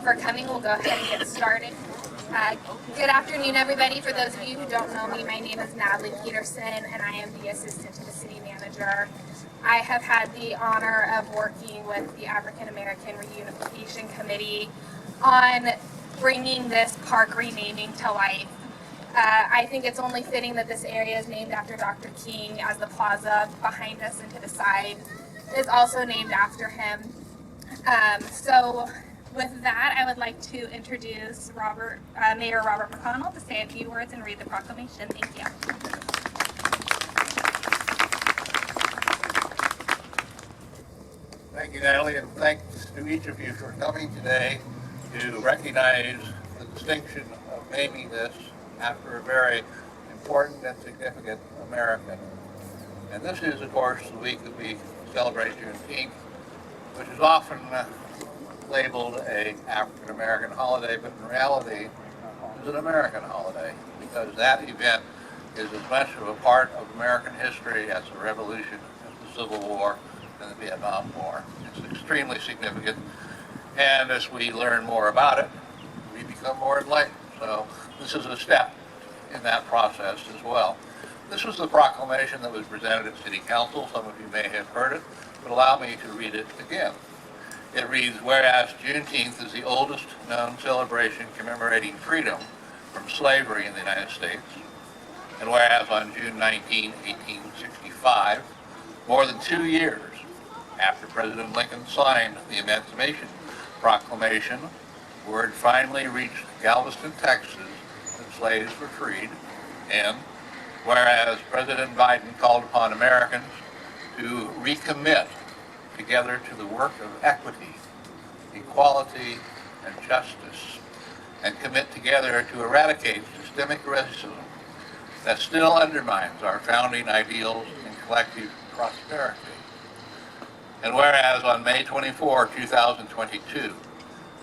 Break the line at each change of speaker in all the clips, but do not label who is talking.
for coming. We'll go ahead and get started. Good afternoon, everybody. For those of you who don't know me, my name is Natalie Peterson, and I am the assistant to the city manager. I have had the honor of working with the African American Reunification Committee on bringing this park renaming to life. I think it's only fitting that this area is named after Dr. King, as the plaza behind us and to the side is also named after him. So with that, I would like to introduce Mayor Robert McConnell to say a few words and read the proclamation. Thank you.
Thank you, Natalie, and thanks to each of you for coming today to recognize the distinction of naming this after a very important and significant American. And this is, of course, the week that we celebrate Juneteenth, which is often labeled an African American holiday, but in reality is an American holiday, because that event is as much of a part of American history as the Revolution, as the Civil War, and the Vietnam War. It's extremely significant, and as we learn more about it, we become more enlightened. So this is a step in that process as well. This was the proclamation that was presented at City Council. Some of you may have heard it, but allow me to read it again. It reads, whereas Juneteenth is the oldest known celebration commemorating freedom from slavery in the United States, and whereas on June 19, 1865, more than 2 years after President Lincoln signed the Emancipation Proclamation, word finally reached Galveston, Texas, that slaves were freed, and whereas President Biden called upon Americans to recommit together to the work of equity, equality, and justice, and commit together to eradicate systemic racism that still undermines our founding ideals and collective prosperity. And whereas on May 24, 2022,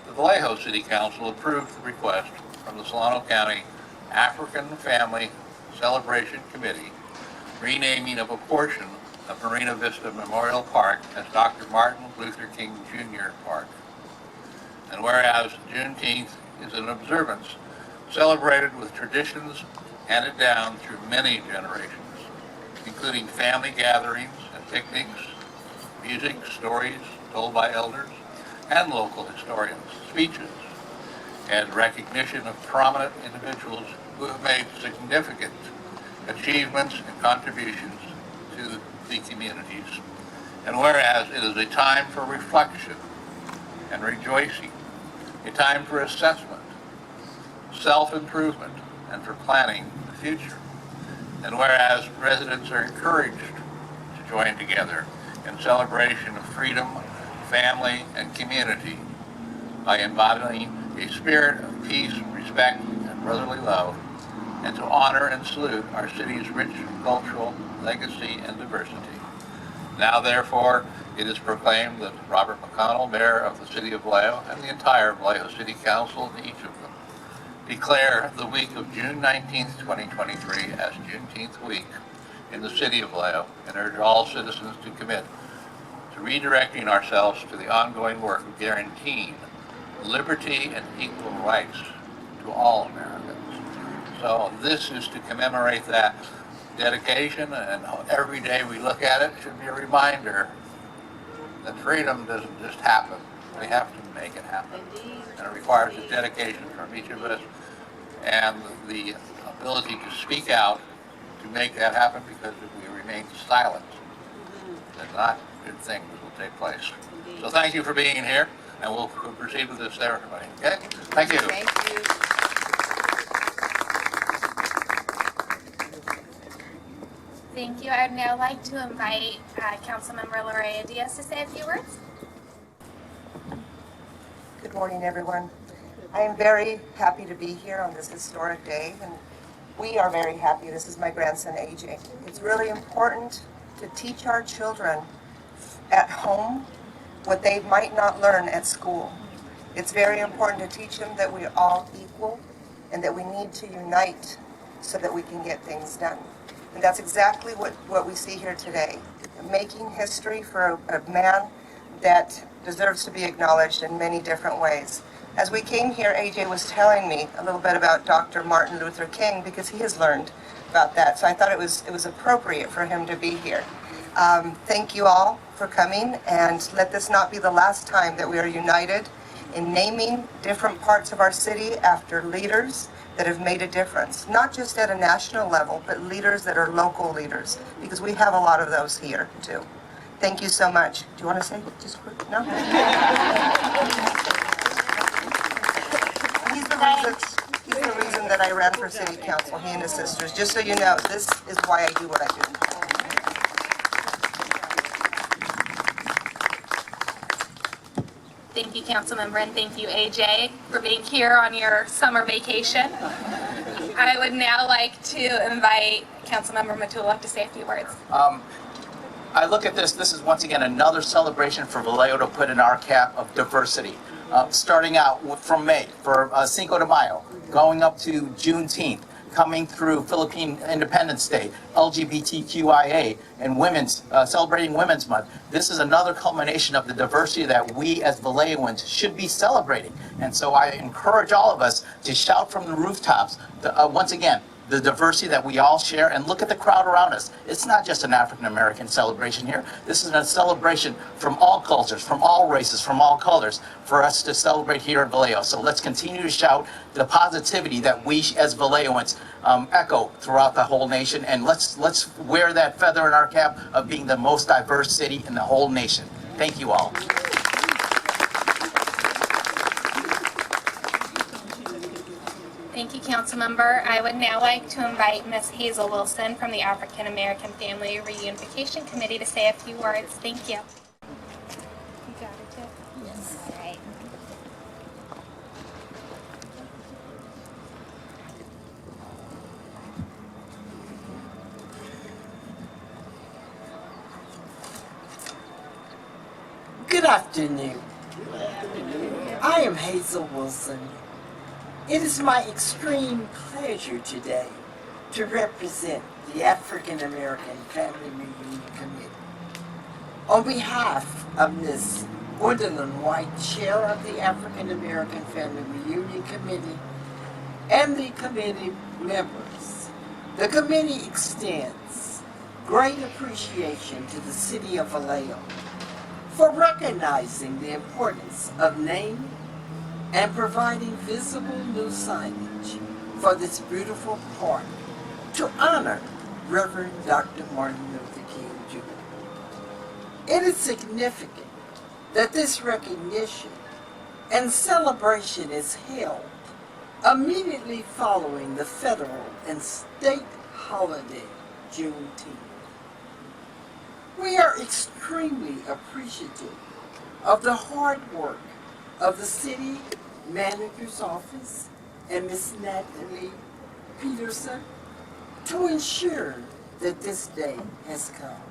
the Vallejo City Council approved the request from the Solano County African Family Celebration Committee renaming of a portion of Marina Vista Memorial Park as Dr. Martin Luther King Jr. Park. And whereas Juneteenth is an observance celebrated with traditions handed down through many generations, including family gatherings and picnics, music, stories told by elders, and local historians, speeches, and recognition of prominent individuals who have made significant achievements and contributions to the communities. And whereas it is a time for reflection and rejoicing, a time for assessment, self-improvement, and for planning the future. And whereas residents are encouraged to join together in celebration of freedom, family, and community by embodying a spirit of peace, respect, and brotherly love, and to honor and salute our city's rich cultural legacy and diversity. Now, therefore, it is proclaimed that Robert McConnell, Mayor of the City of Vallejo, and the entire Vallejo City Council, and each of them, declare the week of June 19, 2023 as Juneteenth week in the City of Vallejo, and urge all citizens to commit to redirecting ourselves to the ongoing work of guaranteeing liberty and equal rights to all Americans. So this is to commemorate that dedication, and every day we look at it should be a reminder that freedom doesn't just happen. We have to make it happen. And it requires a dedication from each of us and the ability to speak out to make that happen, because if we remain silent, then not good things will take place. So thank you for being here, and we'll proceed with this ceremony. Okay? Thank you.
Thank you.
Thank you. I would now like to invite Councilmember Lorena Diaz to say a few words.
Good morning, everyone. I am very happy to be here on this historic day, and we are very happy. This is my grandson, AJ. It's really important to teach our children at home what they might not learn at school. It's very important to teach them that we're all equal and that we need to unite so that we can get things done. And that's exactly what we see here today. Making history for a man that deserves to be acknowledged in many different ways. As we came here, AJ was telling me a little bit about Dr. Martin Luther King because he has learned about that. So I thought it was appropriate for him to be here. Thank you all for coming, and let this not be the last time that we are united in naming different parts of our city after leaders that have made a difference, not just at a national level, but leaders that are local leaders, because we have a lot of those here too. Thank you so much. Do you want to say just quick? No? He's the reason that I ran for city council, he and his sisters. Just so you know, this is why I do what I do.
Thank you, Councilmember, and thank you, AJ, for being here on your summer vacation. I would now like to invite Councilmember Matula to say a few words.
I look at this is once again another celebration for Vallejo to put in our cap of diversity. Starting out from May for Cinco de Mayo, going up to Juneteenth, coming through Philippine Independence Day, LGBTQIA, and celebrating Women's Month. This is another culmination of the diversity that we as Vallejoans should be celebrating. And so I encourage all of us to shout from the rooftops, once again, the diversity that we all share, and look at the crowd around us. It's not just an African-American celebration here. This is a celebration from all cultures, from all races, from all colors, for us to celebrate here in Vallejo. So let's continue to shout the positivity that we as Vallejoans echo throughout the whole nation, and let's wear that feather in our cap of being the most diverse city in the whole nation. Thank you all.
Thank you, Councilmember. I would now like to invite Ms. Hazel Wilson from the African American Family Reunification Committee to say a few words. Thank you. You got it, Tiff? Yes. All right.
Good afternoon. I am Hazel Wilson. It is my extreme pleasure today to represent the African American Family Reunion Committee. On behalf of Ms. Gwendolyn White, Chair of the African American Family Reunion Committee, and the committee members, the committee extends great appreciation to the City of Vallejo for recognizing the importance of naming and providing visible new signage for this beautiful park to honor Reverend Dr. Martin Luther King Jr. It is significant that this recognition and celebration is held immediately following the federal and state holiday, Juneteenth. We are extremely appreciative of the hard work of the city manager's office and Ms. Natalie Peterson to ensure that this day has come.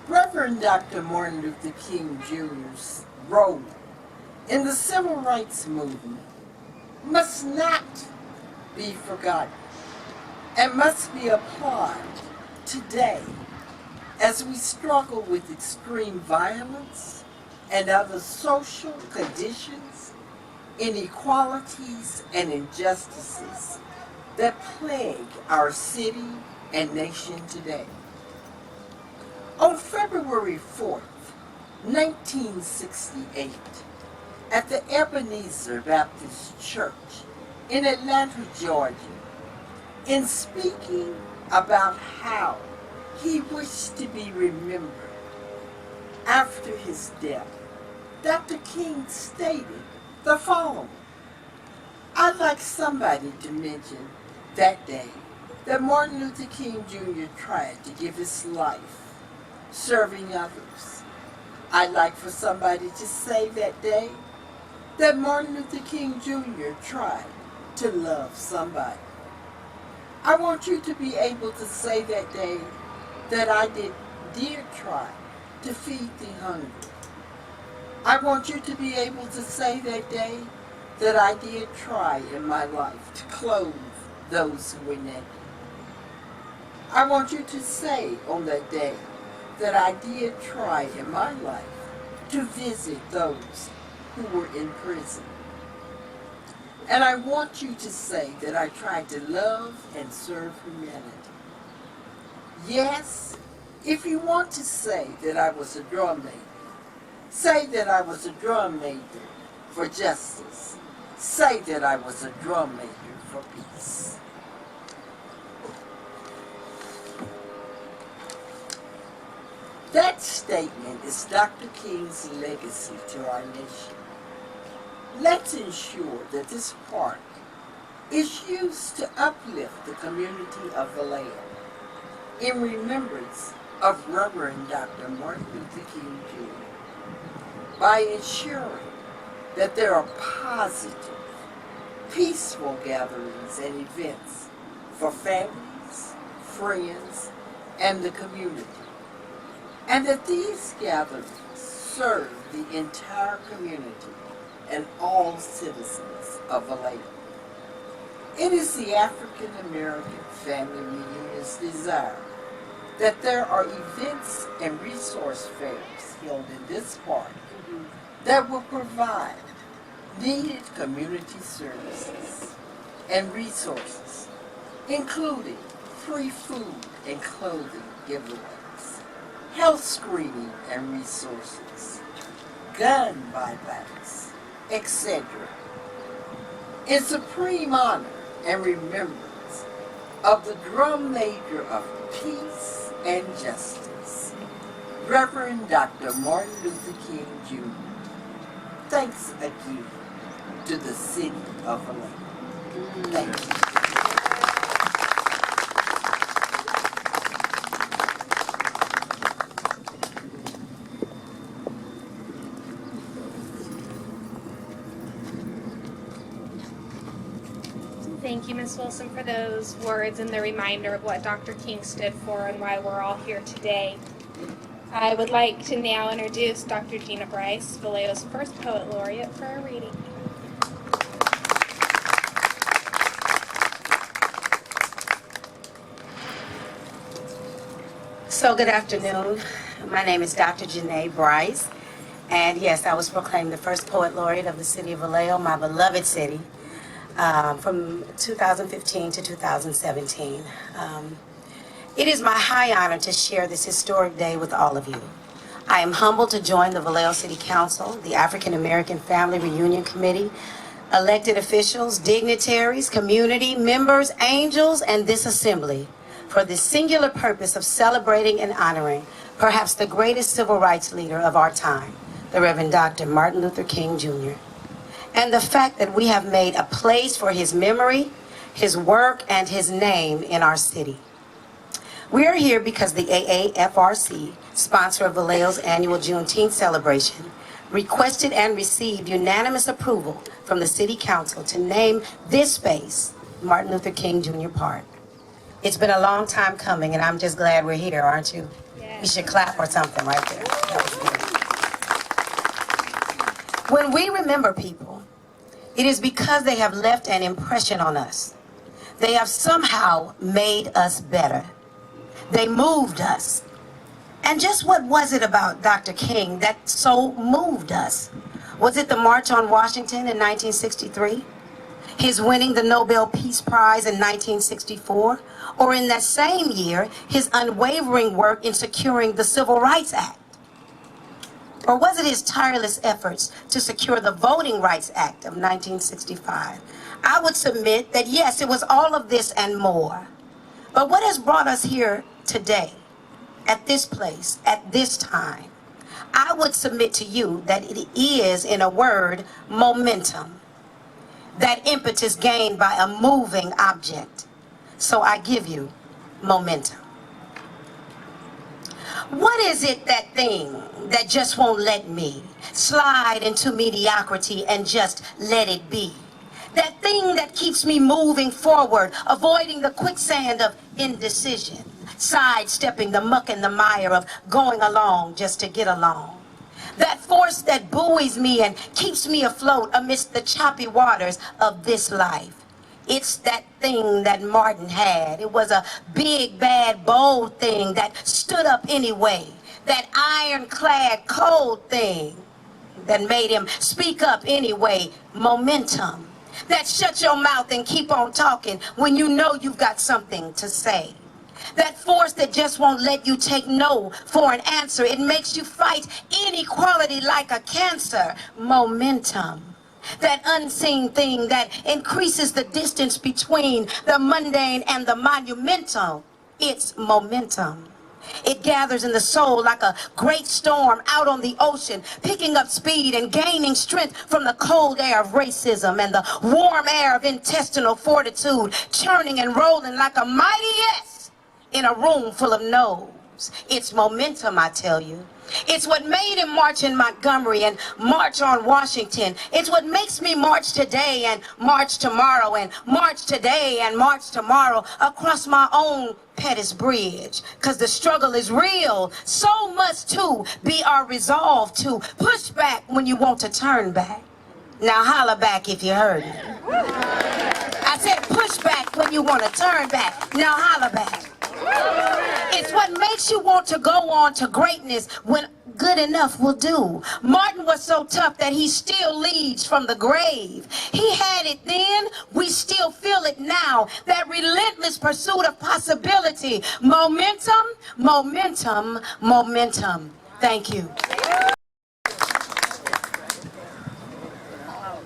Reverend Dr. Martin Luther King Jr.'s role in the civil rights movement must not be forgotten and must be applied today as we struggle with extreme violence and other social conditions, inequalities, and injustices that plague our city and nation today. On February 4th, 1968, at the Ebenezer Baptist Church in Atlanta, Georgia, in speaking about how he wished to be remembered after his death, Dr. King stated the following: I'd like somebody to mention that day that Martin Luther King Jr. tried to give his life serving others. I'd like for somebody to say that day that Martin Luther King Jr. tried to love somebody. I want you to be able to say that day that I did try to feed the hungry. I want you to be able to say that day that I did try in my life to clothe those who were naked. I want you to say on that day that I did try in my life to visit those who were in prison. And I want you to say that I tried to love and serve humanity. Yes, if you want to say that I was a drum major, say that I was a drum major for justice. Say that I was a drum major for peace. That statement is Dr. King's legacy to our nation. Let's ensure that this park is used to uplift the community of Vallejo in remembrance of Reverend Dr. Martin Luther King Jr. by ensuring that there are positive, peaceful gatherings and events for families, friends, and the community, and that these gatherings serve the entire community and all citizens of Vallejo. It is the African American Family Reunion's desire that there are events and resource fairs held in this park that will provide needed community services and resources, including free food and clothing giveaways, health screening and resources, gun buybacks, etc. In supreme honor and remembrance of the drum major of peace and justice, Reverend Dr. Martin Luther King Jr. Thanks again to the city of Vallejo. Thank you.
Thank you, Ms. Wilson, for those words and the reminder of what Dr. King stood for and why we're all here today. I would like to now introduce Dr. Genea Brice, Vallejo's first poet laureate, for a reading.
So good afternoon. My name is Dr. Genea Brice, and yes, I was proclaimed the first poet laureate of the city of Vallejo, my beloved city, from 2015 to 2017. It is my high honor to share this historic day with all of you. I am humbled to join the Vallejo City Council, the African American Family Reunion Committee, elected officials, dignitaries, community members, angels, and this assembly for the singular purpose of celebrating and honoring perhaps the greatest civil rights leader of our time, the Reverend Dr. Martin Luther King Jr., and the fact that we have made a place for his memory, his work, and his name in our city. We are here because the AAFRC, sponsor of Vallejo's annual Juneteenth celebration, requested and received unanimous approval from the City Council to name this space Martin Luther King Jr. Park. It's been a long time coming, and I'm just glad we're here, aren't you?
Yes.
We should clap or something right there. That was good. When we remember people, it is because they have left an impression on us. They have somehow made us better. They moved us. And just what was it about Dr. King that so moved us? Was it the March on Washington in 1963? His winning the Nobel Peace Prize in 1964? Or in that same year, his unwavering work in securing the Civil Rights Act? Or was it his tireless efforts to secure the Voting Rights Act of 1965? I would submit that yes, it was all of this and more. But what has brought us here today, at this place, at this time? I would submit to you that it is, in a word, momentum. That impetus gained by a moving object. So I give you momentum. What is it, that thing that just won't let me slide into mediocrity and just let it be? That thing that keeps me moving forward, avoiding the quicksand of indecision, sidestepping the muck and the mire of going along just to get along. That force that buoys me and keeps me afloat amidst the choppy waters of this life. It's that thing that Martin had. It was a big, bad, bold thing that stood up anyway. That ironclad, cold thing that made him speak up anyway. Momentum. That shut your mouth and keep on talking when you know you've got something to say. That force that just won't let you take no for an answer. It makes you fight inequality like a cancer. Momentum. That unseen thing that increases the distance between the mundane and the monumental. It's momentum. It gathers in the soul like a great storm out on the ocean, picking up speed and gaining strength from the cold air of racism and the warm air of intestinal fortitude, churning and rolling like a mighty yes in a room full of no's. It's momentum, I tell you. It's what made him march in Montgomery and march on Washington. It's what makes me march today and march tomorrow and march today and march tomorrow across my own Pettis Bridge. Because the struggle is real. So must too be our resolve to push back when you want to turn back. Now holler back if you heard me. I said push back when you want to turn back. Now holler back. It's what makes you want to go on to greatness when good enough will do. Martin was so tough that he still leads from the grave. He had it then, we still feel it now. That relentless pursuit of possibility. Momentum, momentum, momentum. Thank you.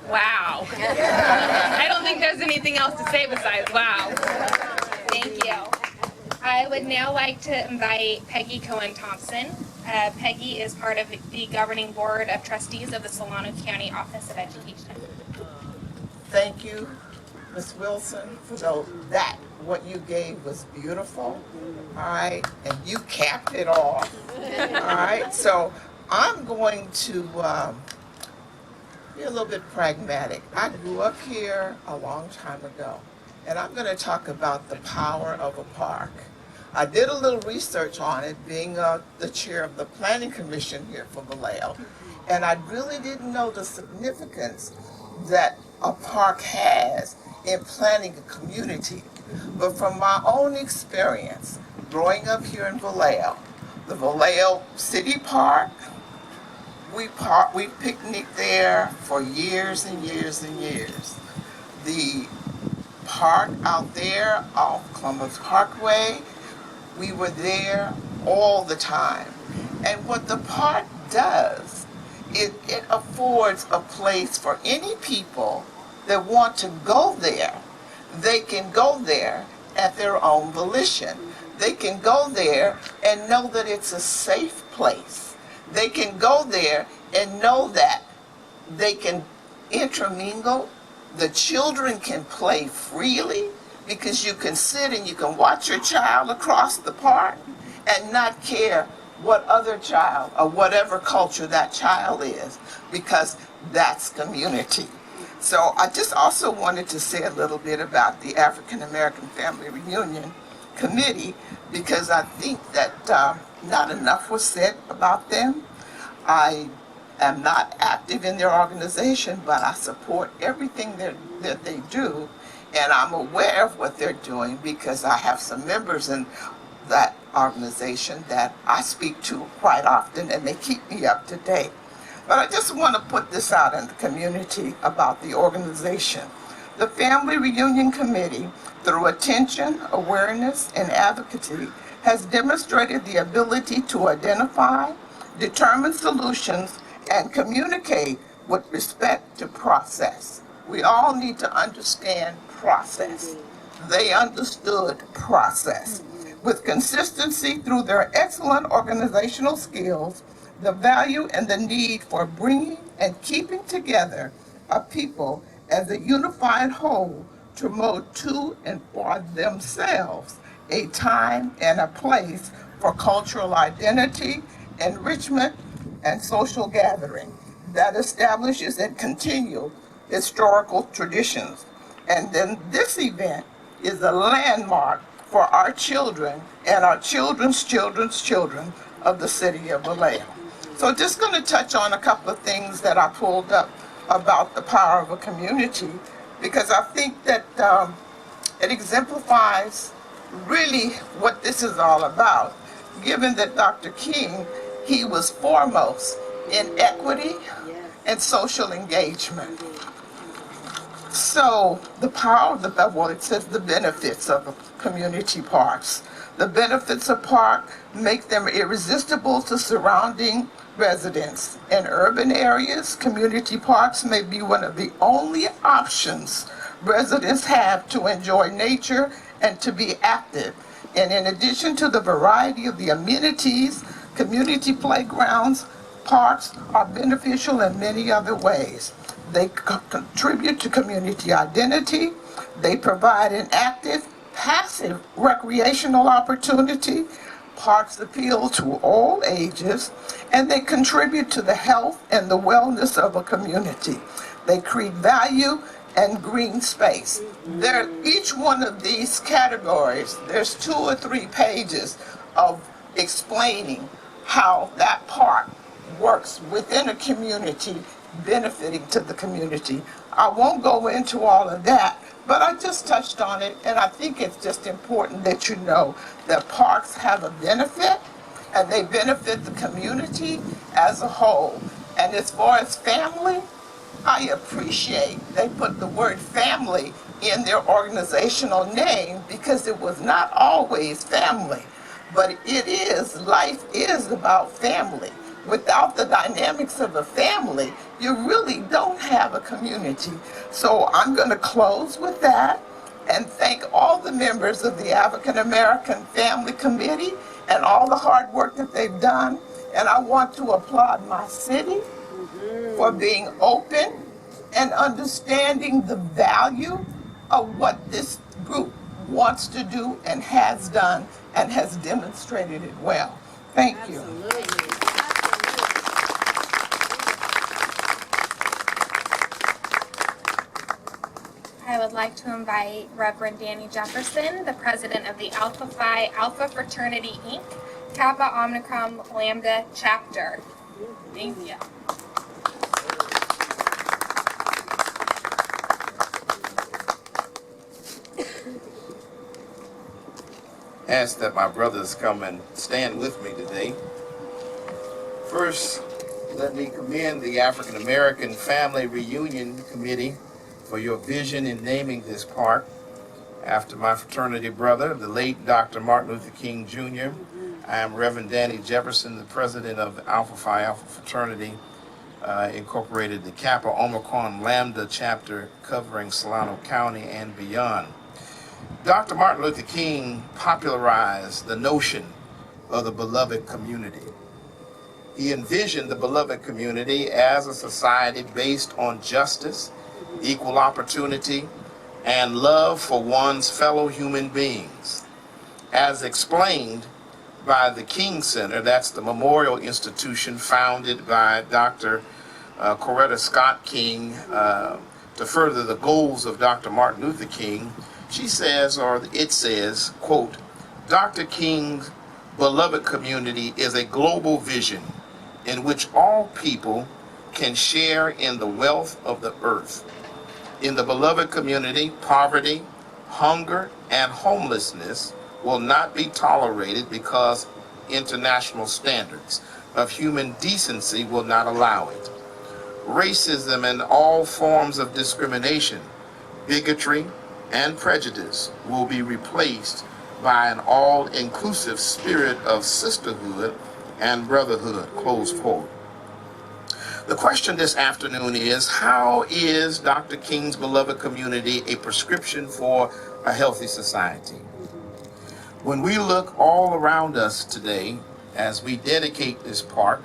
Wow. I don't think there's anything else to say besides wow. Thank you. I would now like to invite Peggy Thompson. Peggy is part of the governing board of trustees of the Solano County Office of Education.
Thank you, Ms. Wilson, for that. What you gave was beautiful, all right, and you capped it off, all right. So I'm going to be a little bit pragmatic. I grew up here a long time ago, and I'm going to talk about the power of a park. I did a little research on it, being the chair of the Planning Commission here for Vallejo, and I really didn't know the significance that a park has in planning a community. But from my own experience, growing up here in Vallejo, the Vallejo City Park, we picnicked there for years and years and years. The park out there off Columbus Parkway, we were there all the time. And what the park does, it affords a place for any people that want to go there. They can go there at their own volition. They can go there and know that it's a safe place. They can go there and know that they can intermingle. The children can play freely because you can sit and you can watch your child across the park and not care what other child or whatever culture that child is, because that's community. So I just also wanted to say a little bit about the African American Family Reunion Committee, because I think that not enough was said about them. I am not active in their organization, but I support everything that they do, and I'm aware of what they're doing because I have some members in that organization that I speak to quite often, and they keep me up to date. But I just want to put this out in the community about the organization. The Family Reunion Committee, through attention, awareness, and advocacy, has demonstrated the ability to identify, determine solutions, and communicate with respect to process. We all need to understand process. They understood process. With consistency through their excellent organizational skills, the value and the need for bringing and keeping together a people as a unified whole to promote to and for themselves a time and a place for cultural identity, enrichment, and social gathering that establishes and continues historical traditions. And then this event is a landmark for our children and our children's children's children of the city of Vallejo. So just going to touch on a couple of things that I pulled up about the power of a community, because I think that it exemplifies really what this is all about, given that Dr. King, he was foremost in equity, and social engagement. So the power of it says the benefits of community parks. The benefits of park make them irresistible to surrounding residents. In urban areas, community parks may be one of the only options residents have to enjoy nature and to be active. And in addition to the variety of the amenities, community playgrounds, parks are beneficial in many other ways. They contribute to community identity. They provide an active, passive recreational opportunity. Parks appeal to all ages, and they contribute to the health and the wellness of a community. They create value and green space. Each one of these categories, there's 2 or 3 pages of explaining how that park works within a community, benefiting to the community. I won't go into all of that, but I just touched on it, and I think it's just important that you know that parks have a benefit, and they benefit the community as a whole. And as far as family, I appreciate they put the word family in their organizational name, because it was not always family, but it is, life is about family. Without the dynamics of a family, you really don't have a community. So I'm going to close with that and thank all the members of the African American Family Committee and all the hard work that they've done. And I want to applaud my city for being open and understanding the value of what this group wants to do and has done and has demonstrated it well. Thank you.
I would like to invite Rev Danny Jefferson, the president of the Alpha Phi Alpha Fraternity, Inc., Kappa Omicron Lambda Chapter. Thank you.
Ask that my brothers come and stand with me today. First, let me commend the African American Family Reunion Committee for your vision in naming this park after my fraternity brother, the late Dr. Martin Luther King Jr. I am Rev Danny Jefferson, the president of Alpha Phi Alpha Fraternity, Incorporated, the Kappa Omicron Lambda chapter covering Solano County and beyond. Dr. Martin Luther King popularized the notion of the beloved community. He envisioned the beloved community as a society based on justice, equal opportunity, and love for one's fellow human beings. As explained by the King Center, that's the memorial institution founded by Dr. Coretta Scott King to further the goals of Dr. Martin Luther King, she says, or it says, quote, Dr. King's beloved community is a global vision in which all people can share in the wealth of the earth. In the beloved community, poverty, hunger, and homelessness will not be tolerated because international standards of human decency will not allow it. Racism and all forms of discrimination, bigotry, and prejudice will be replaced by an all-inclusive spirit of sisterhood and brotherhood, close quote. The question this afternoon is, how is Dr. King's beloved community a prescription for a healthy society? When we look all around us today, as we dedicate this park,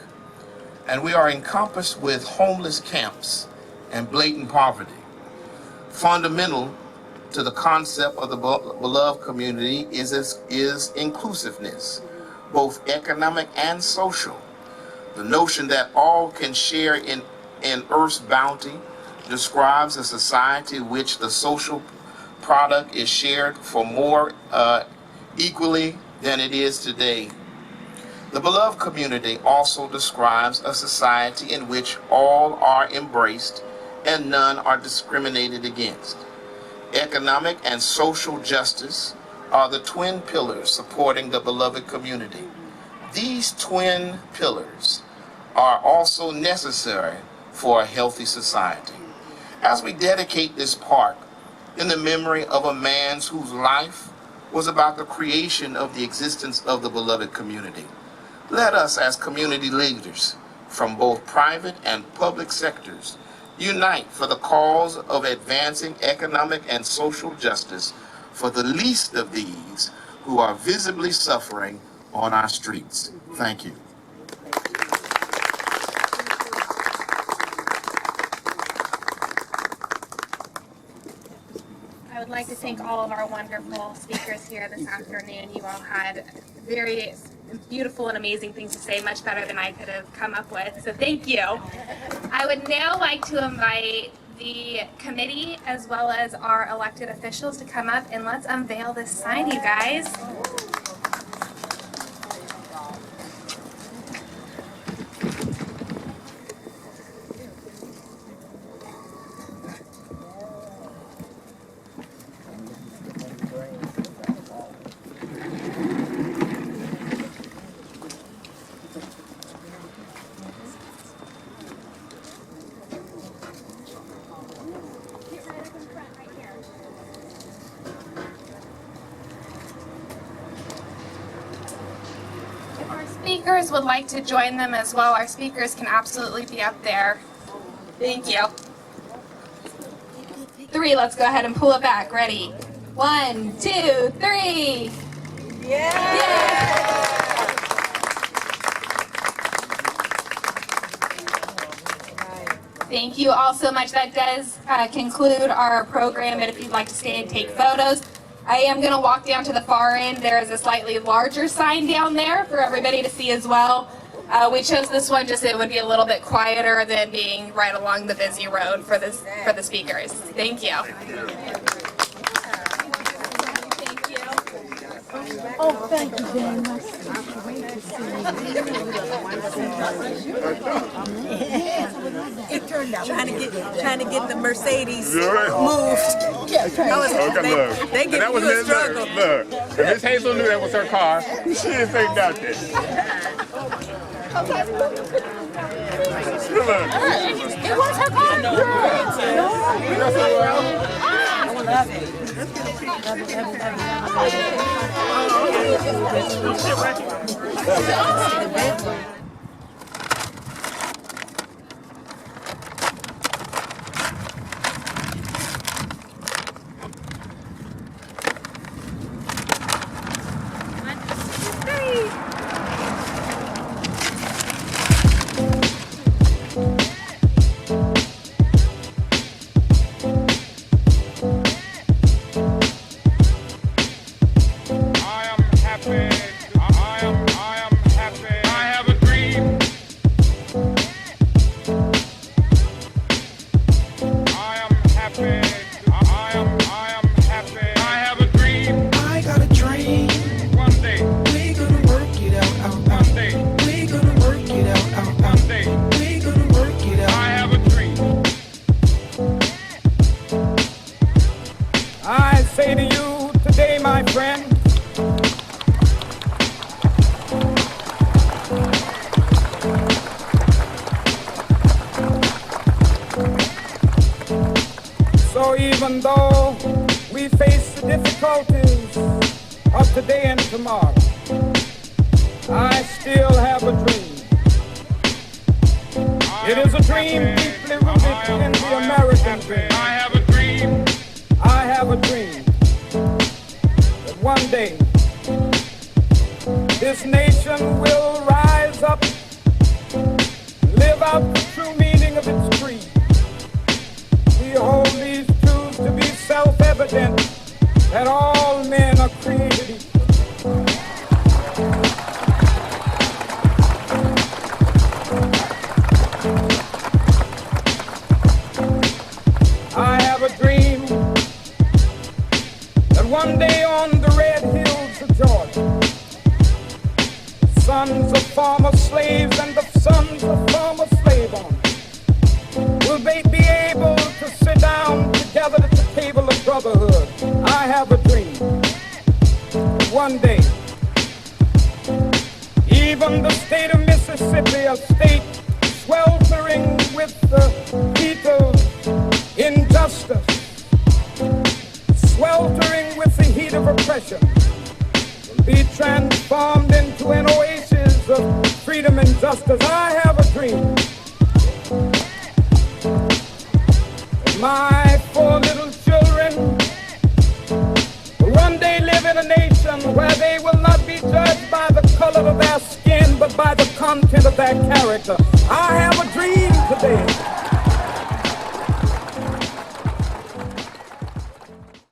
and we are encompassed with homeless camps and blatant poverty, fundamental to the concept of the beloved community is inclusiveness, both economic and social. The notion that all can share in Earth's bounty describes a society which the social product is shared for more equally than it is today. The beloved community also describes a society in which all are embraced and none are discriminated against. Economic and social justice are the twin pillars supporting the beloved community. These twin pillars are also necessary for a healthy society. As we dedicate this park in the memory of a man whose life was about the creation of the existence of the beloved community, let us as community leaders from both private and public sectors unite for the cause of advancing economic and social justice for the least of these who are visibly suffering on our streets. Thank you.
I would like to thank all of our wonderful speakers here this afternoon. You all had very beautiful and amazing things to say, much better than I could have come up with, so thank you. I would now like to invite the committee as well as our elected officials to come up and let's unveil this sign, you guys. Speakers would like to join them as well. Our speakers can absolutely be up there. Thank you. 3, let's go ahead and pull it back. Ready? 1, 2, 3. Yeah! Thank you all so much. That does conclude our program, and if you'd like to stay and take photos, I am going to walk down to the far end. There is a slightly larger sign down there for everybody to see as well. We chose this one just so it would be a little bit quieter than being right along the busy road for the speakers. Thank you.
Oh, thank you very much. It turned out trying to get the Mercedes moved.
They give you a struggle. Look, if Miss Hazel knew that was her car, she didn't say nothing.
It was her car.
Even though we face the difficulties of today and tomorrow, I still have a dream. It is a dream deeply rooted in the American dream. I have a dream. I have a dream that one day this nation will rise up, live out the true meaning of its creed. We hold these truths to be self-evident, that all men are created equal. I have a dream that one day on the red hills of Georgia, the sons of former slaves and the sons of former slave owners will be able to sit down together at the table of brotherhood. I have a dream. One day, even the state of Mississippi, a state sweltering with the heat of injustice, sweltering with the heat of oppression, will be transformed into an oasis of freedom and justice. I have a dream that my 4 little children will one day live in a nation where they will not be judged by the color of their skin, but by the content of their character. I have a dream today